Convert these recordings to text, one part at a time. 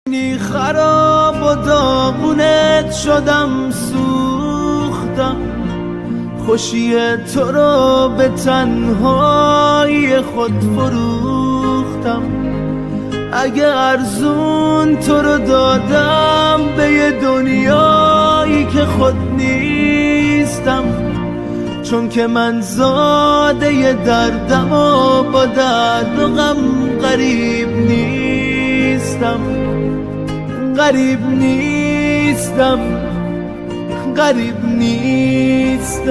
خراب و داغونت شدم، سوختم خوشی تو رو به تنهایی خود فروختم. اگه ارزون تو رو دادم به یه دنیایی که خود نیستم، چون که من زاده ی دردم و با درد و غم غریب نیستم. غریب نیستم، غریب نیستم.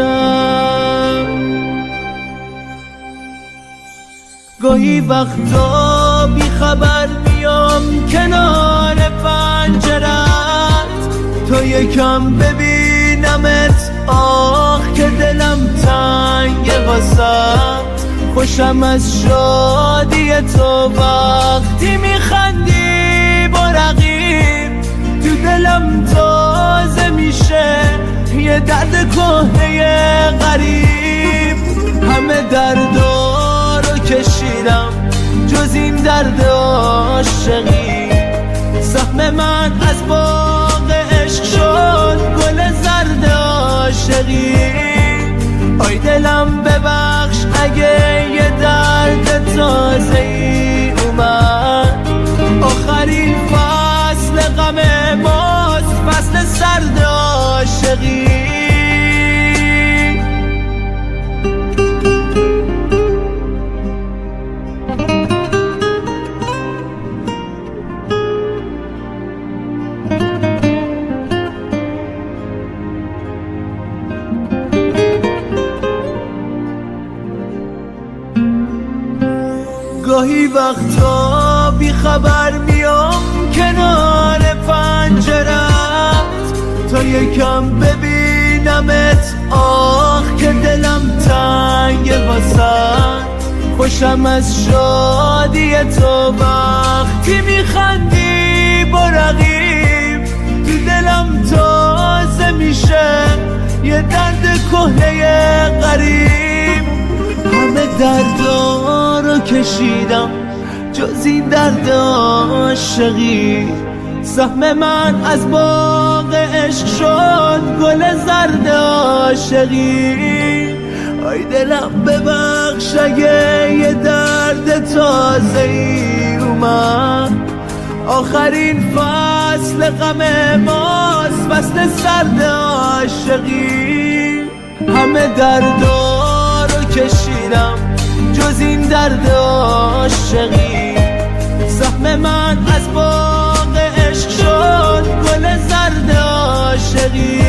گاهی وقتا بی خبر میام کنار پنجرت، تو یکم ببینمت، آخ که دلم تنگ واسط. خوشم از شادی تو وقتی میخندی با رقیب، تو دلم تازه میشه یه درد کهنه غریب. همه دردا رو کشیدم جز این درد عاشقی، سهم من از باغ عشق شد گل زرد عاشقی. آی دلم ببخش اگه یه درد تازه‌ای اومد، آخرین فصل غم ماست، فصل سرد عاشقی. گاهی وقتا بی خبر میام کنار پنجرت، تا یکم ببینمت، آخ که دلم تنگ واسط. خوشم از شادی تو وقتی میخندی با رقیب، تو دلم تازه میشه یه درد کهنه غریب. همه دردا رو کشیدم جز این درد عاشقی، سهم من از باغ عشق شد گل زرد عاشقی. آی دلم ببخش اگه یه درد تازه‌ای اومد، آخرین فصل غم ماست، فصل سرد عاشقی. همه دردا رو کشیدم جز این درد عاشقی، سهم من از باغ عشق شد گل زرد عاشقی.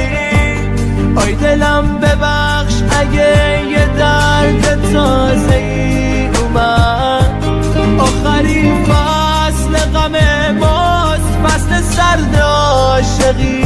آی دلم ببخش اگه یه درد تازه‌ای اومد، آخرین فصل غم ماست، فصل سرد عاشقی.